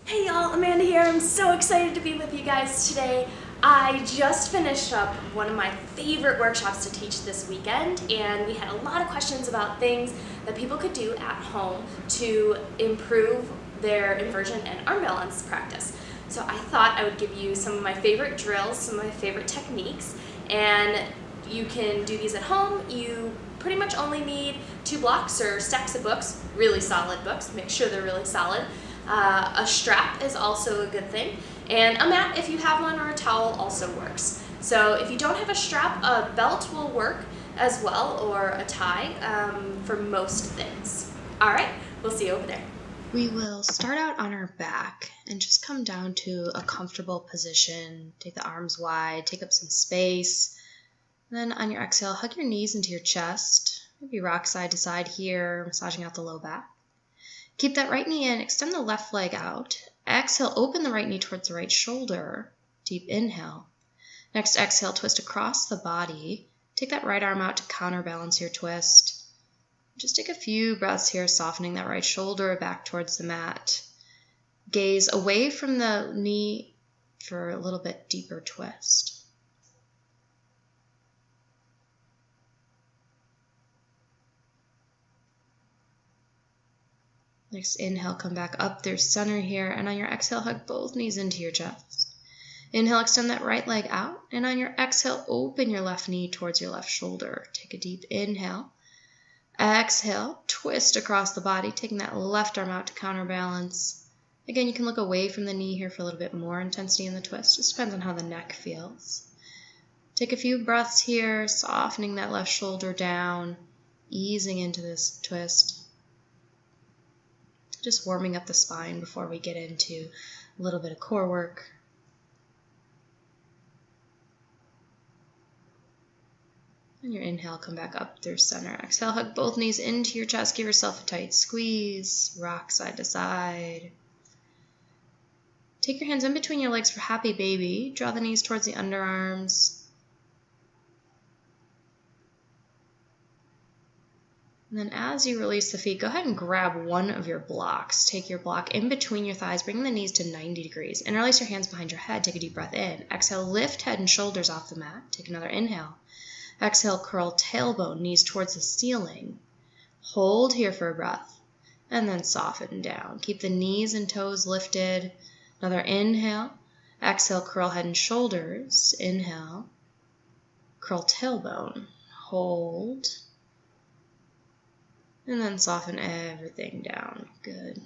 Hey y'all, Amanda here. I'm so excited to be with you guys today. I just finished up one of my favorite workshops to teach this weekend, and we had a lot of questions about things that people could do at home to improve their inversion and arm balance practice. So I thought I would give you some of my favorite drills, some of my favorite techniques, and you can do these at home. You pretty much only need 2 blocks or stacks of books, really solid books. Make sure they're really solid. A strap is also a good thing, and a mat if you have one, or a towel also works. So if you don't have a strap, a belt will work as well, or a tie for most things. All right, we'll see you over there. We will start out on our back and just come down to a comfortable position. Take the arms wide, take up some space. Then on your exhale, hug your knees into your chest. Maybe rock side to side here, massaging out the low back. Keep that right knee in, extend the left leg out. Exhale, open the right knee towards the right shoulder. Deep inhale. Next exhale, twist across the body. Take that right arm out to counterbalance your twist. Just take a few breaths here, softening that right shoulder back towards the mat. Gaze away from the knee for a little bit deeper twist. Next inhale, come back up through center here, and on your exhale, hug both knees into your chest. Inhale, extend that right leg out, and on your exhale, open your left knee towards your left shoulder. Take a deep inhale. Exhale, twist across the body, taking that left arm out to counterbalance. Again, you can look away from the knee here for a little bit more intensity in the twist. Just depends on how the neck feels. Take a few breaths here, softening that left shoulder down, easing into this twist. Just warming up the spine before we get into a little bit of core work. And your inhale, come back up through center. Exhale, hug both knees into your chest. Give yourself a tight squeeze. Rock side to side. Take your hands in between your legs for happy baby. Draw the knees towards the underarms. And then as you release the feet, go ahead and grab one of your blocks. Take your block in between your thighs, bring the knees to 90 degrees. Interlace your hands behind your head. Take a deep breath in. Exhale, lift head and shoulders off the mat. Take another inhale. Exhale, curl tailbone, knees towards the ceiling. Hold here for a breath, and then soften down. Keep the knees and toes lifted. Another inhale. Exhale, curl head and shoulders. Inhale. Curl tailbone. Hold. And then soften everything down. Good.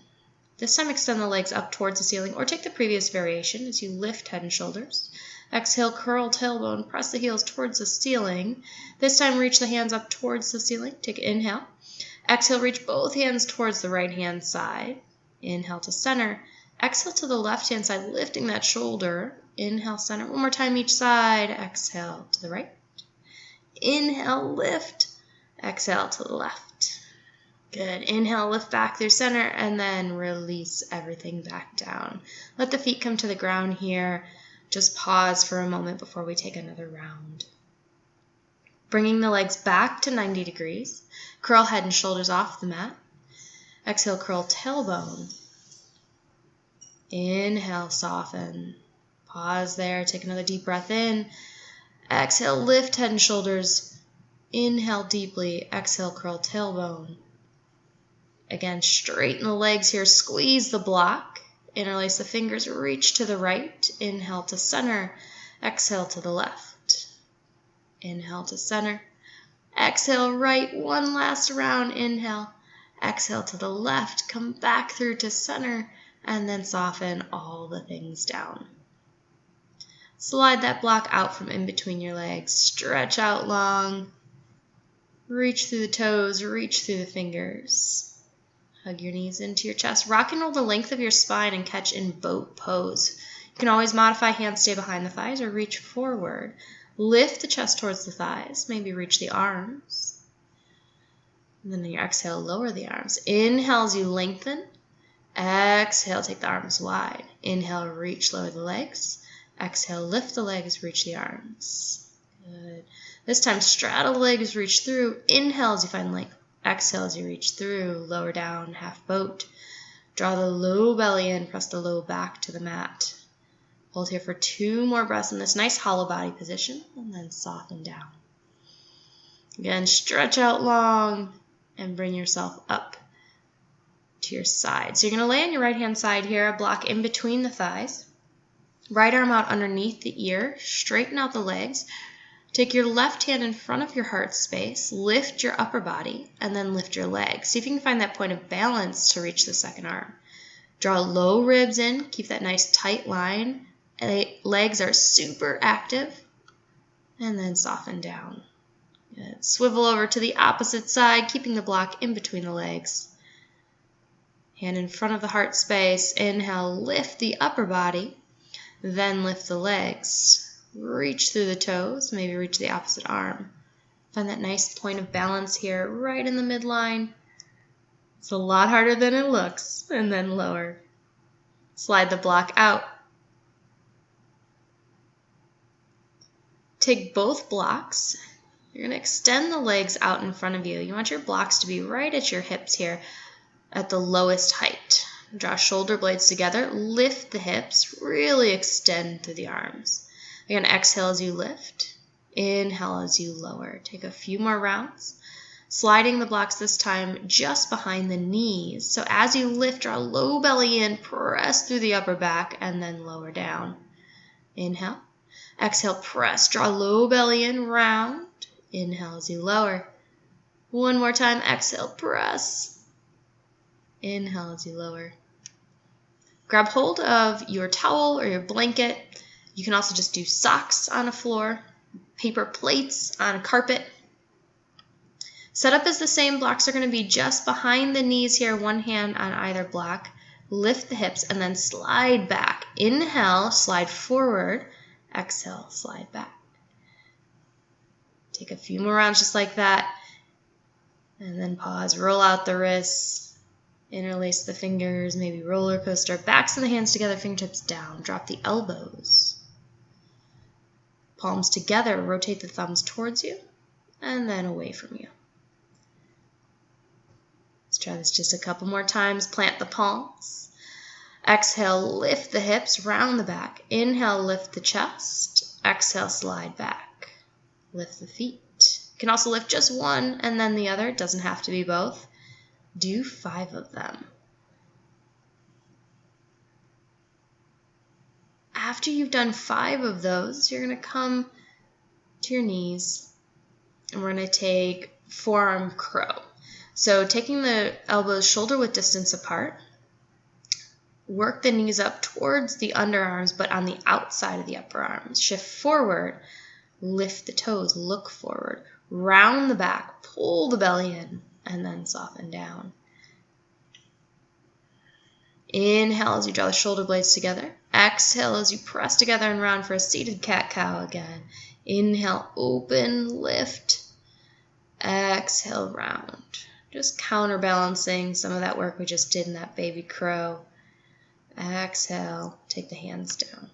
This time extend the legs up towards the ceiling, or take the previous variation as you lift head and shoulders. Exhale, curl tailbone, press the heels towards the ceiling. This time reach the hands up towards the ceiling. Take an inhale. Exhale, reach both hands towards the right hand side. Inhale to center. Exhale to the left hand side, lifting that shoulder. Inhale, center. One more time each side. Exhale to the right. Inhale, lift. Exhale to the left. Good. Inhale, lift back through center, and then release everything back down. Let the feet come to the ground here. Just pause for a moment before we take another round. Bringing the legs back to 90 degrees. Curl head and shoulders off the mat. Exhale, curl tailbone. Inhale, soften. Pause there. Take another deep breath in. Exhale, lift head and shoulders. Inhale deeply. Exhale, curl tailbone. Again, straighten the legs here. Squeeze the block. Interlace the fingers. Reach to the right. Inhale to center. Exhale to the left. Inhale to center. Exhale right. One last round. Inhale. Exhale to the left. Come back through to center. And then soften all the things down. Slide that block out from in between your legs. Stretch out long. Reach through the toes. Reach through the fingers. Hug your knees into your chest. Rock and roll the length of your spine and catch in boat pose. You can always modify hands stay behind the thighs or reach forward. Lift the chest towards the thighs. Maybe reach the arms. And then on your exhale, lower the arms. Inhale as you lengthen. Exhale, take the arms wide. Inhale, reach, lower the legs. Exhale, lift the legs, reach the arms. Good. This time, straddle the legs, reach through. Inhale as you find length. Exhale as you reach through, lower down, half boat. Draw the low belly in, press the low back to the mat. Hold here for 2 more breaths in this nice hollow body position, and then soften down. Again, stretch out long and bring yourself up to your side. So you're going to lay on your right hand side here, a block in between the thighs. Right arm out underneath the ear, straighten out the legs. Take your left hand in front of your heart space, lift your upper body, and then lift your legs. See if you can find that point of balance to reach the second arm. Draw low ribs in, keep that nice tight line. Legs are super active, and then soften down. Good. Swivel over to the opposite side, keeping the block in between the legs. Hand in front of the heart space. Inhale, lift the upper body, then lift the legs. Reach through the toes, maybe reach the opposite arm. Find that nice point of balance here, right in the midline. It's a lot harder than it looks, and then lower. Slide the block out. Take both blocks. You're going to extend the legs out in front of you. You want your blocks to be right at your hips here at the lowest height. Draw shoulder blades together. Lift the hips. Really extend through the arms. Again, exhale as you lift. Inhale as you lower. Take a few more rounds. Sliding the blocks this time just behind the knees. So as you lift, draw low belly in, press through the upper back, and then lower down. Inhale. Exhale, press. Draw low belly in, round. Inhale as you lower. One more time. Exhale, press. Inhale as you lower. Grab hold of your towel or your blanket. You can also just do socks on a floor, paper plates on a carpet. Setup is the same. Blocks are going to be just behind the knees here, one hand on either block. Lift the hips and then slide back. Inhale, slide forward. Exhale, slide back. Take a few more rounds just like that. And then pause, roll out the wrists, interlace the fingers, maybe roller coaster. Backs of the hands together, fingertips down. Drop the elbows. Palms together, rotate the thumbs towards you and then away from you. Let's try this just a couple more times. Plant the palms. Exhale, lift the hips, round the back. Inhale, lift the chest. Exhale, slide back. Lift the feet. You can also lift just one and then the other. It doesn't have to be both. Do 5 of them. After you've done 5 of those, you're going to come to your knees and we're going to take Forearm Crow. So taking the elbows shoulder width distance apart, work the knees up towards the underarms but on the outside of the upper arms. Shift forward, lift the toes, look forward, round the back, pull the belly in, and then soften down. Inhale as you draw the shoulder blades together. Exhale as you press together and round for a seated cat-cow again. Inhale, open, lift. Exhale, round. Just counterbalancing some of that work we just did in that baby crow. Exhale, take the hands down.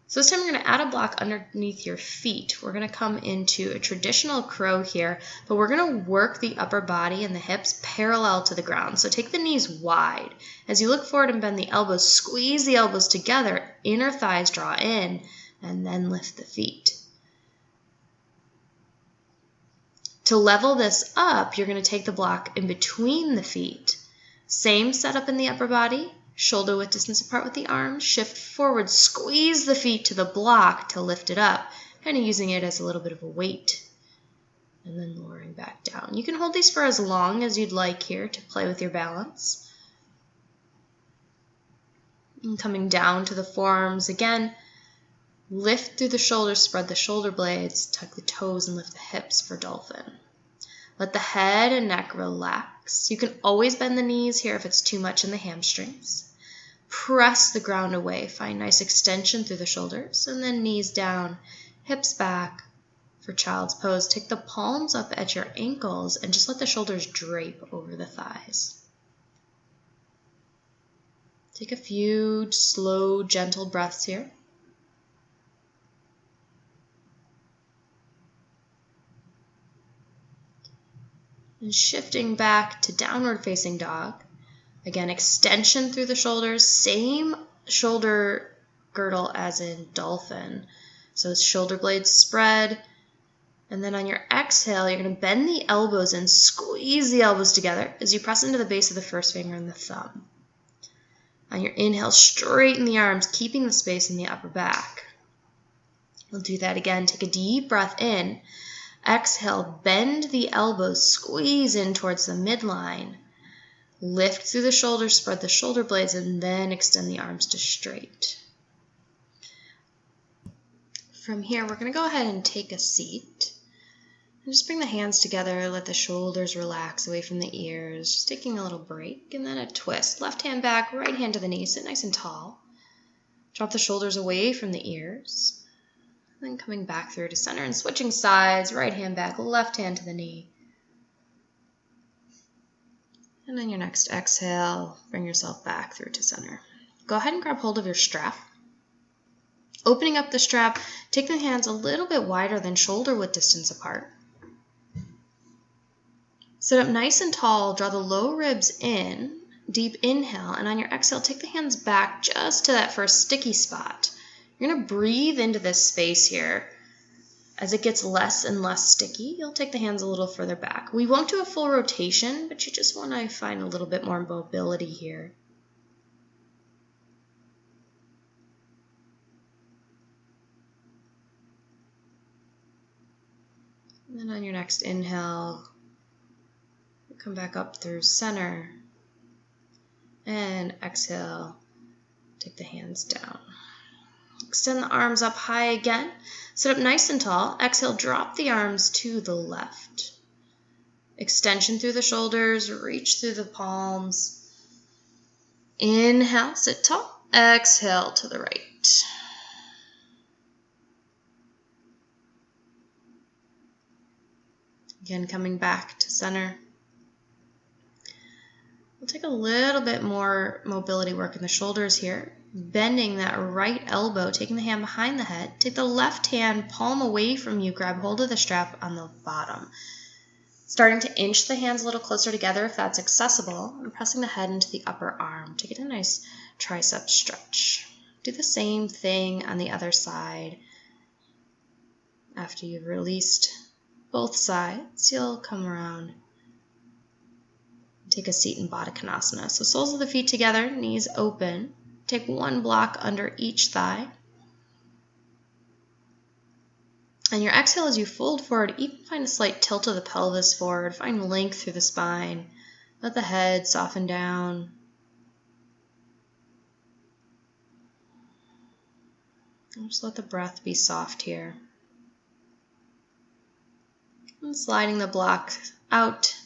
So this time we're going to add a block underneath your feet. We're going to come into a traditional crow here, but we're going to work the upper body and the hips parallel to the ground. So take the knees wide. As you look forward and bend the elbows, squeeze the elbows together, inner thighs draw in, and then lift the feet. To level this up, you're going to take the block in between the feet. Same setup in the upper body. Shoulder width distance apart with the arms. Shift forward, squeeze the feet to the block to lift it up, kind of using it as a little bit of a weight. And then lowering back down. You can hold these for as long as you'd like here to play with your balance. And coming down to the forearms again. Lift through the shoulders, spread the shoulder blades, tuck the toes and lift the hips for dolphin. Let the head and neck relax. You can always bend the knees here if it's too much in the hamstrings. Press the ground away. Find nice extension through the shoulders. And then knees down, hips back for child's pose. Take the palms up at your ankles and just let the shoulders drape over the thighs. Take a few slow, gentle breaths here. And shifting back to downward facing dog. Again, extension through the shoulders, same shoulder girdle as in dolphin. So shoulder blades spread. And then on your exhale, you're going to bend the elbows and squeeze the elbows together as you press into the base of the first finger and the thumb. On your inhale, straighten the arms, keeping the space in the upper back. We'll do that again. Take a deep breath in. Exhale, bend the elbows, squeeze in towards the midline. Lift through the shoulders, spread the shoulder blades, and then extend the arms to straight. From here, we're going to go ahead and take a seat. And just bring the hands together, let the shoulders relax away from the ears, just taking a little break, and then a twist. Left hand back, right hand to the knee, sit nice and tall. Drop the shoulders away from the ears. And then coming back through to center and switching sides, right hand back, left hand to the knee. And then your next exhale, bring yourself back through to center. Go ahead and grab hold of your strap. Opening up the strap, take the hands a little bit wider than shoulder width distance apart. Sit up nice and tall, draw the low ribs in, deep inhale, and on your exhale, take the hands back just to that first sticky spot. You're going to breathe into this space here. As it gets less and less sticky, you'll take the hands a little further back. We won't do a full rotation, but you just want to find a little bit more mobility here. And then on your next inhale, come back up through center. And exhale, take the hands down. Extend the arms up high again. Sit up nice and tall. Exhale, drop the arms to the left. Extension through the shoulders, reach through the palms. Inhale, sit tall. Exhale to the right. Again, coming back to center. We'll take a little bit more mobility work in the shoulders here. Bending that right elbow, taking the hand behind the head. Take the left hand, palm away from you, grab hold of the strap on the bottom. Starting to inch the hands a little closer together if that's accessible, and pressing the head into the upper arm to get a nice tricep stretch. Do the same thing on the other side. After you've released both sides, you'll come around. Take a seat in Baddha Konasana. So soles of the feet together, knees open. Take one block under each thigh. And your exhale as you fold forward, even find a slight tilt of the pelvis forward. Find length through the spine. Let the head soften down. And just let the breath be soft here. And sliding the block out,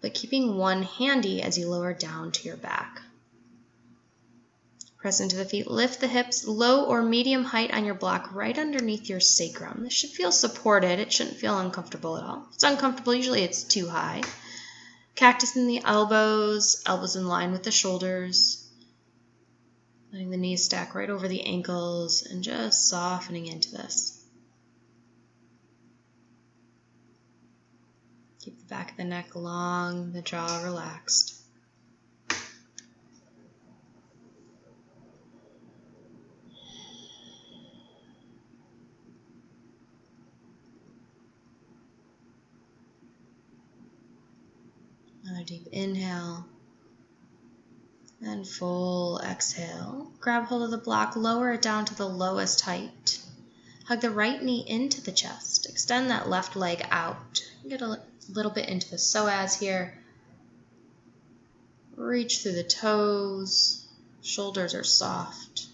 but keeping one handy as you lower down to your back. Press into the feet, lift the hips, low or medium height on your block right underneath your sacrum. This should feel supported. It shouldn't feel uncomfortable at all. If it's uncomfortable, usually it's too high. Cactus in the elbows, elbows in line with the shoulders. Letting the knees stack right over the ankles and just softening into this. Keep the back of the neck long, the jaw relaxed. Another deep inhale and full exhale. Grab hold of the block, lower it down to the lowest height. Hug the right knee into the chest. Extend that left leg out. Get a little bit into the psoas here. Reach through the toes. Shoulders are soft.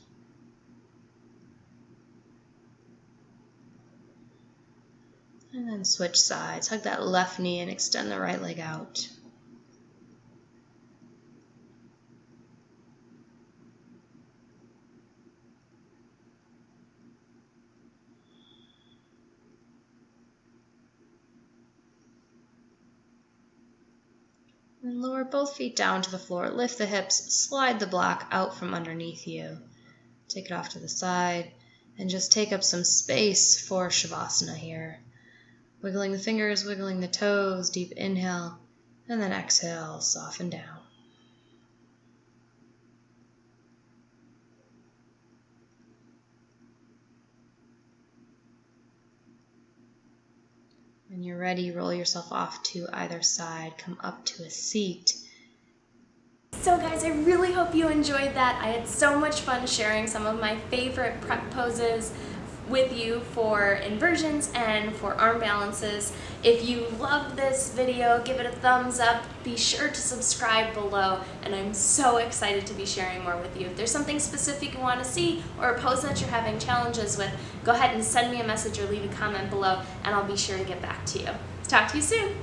And then switch sides. Hug that left knee and extend the right leg out. And lower both feet down to the floor. Lift the hips. Slide the block out from underneath you. Take it off to the side. And just take up some space for Shavasana here. Wiggling the fingers, wiggling the toes, deep inhale, and then exhale, soften down. When you're ready, roll yourself off to either side, come up to a seat. So guys, I really hope you enjoyed that. I had so much fun sharing some of my favorite prep poses with you for inversions and for arm balances. If you loved this video, give it a thumbs up. Be sure to subscribe below, and I'm so excited to be sharing more with you. If there's something specific you want to see or a pose that you're having challenges with, go ahead and send me a message or leave a comment below, and I'll be sure to get back to you. Talk to you soon.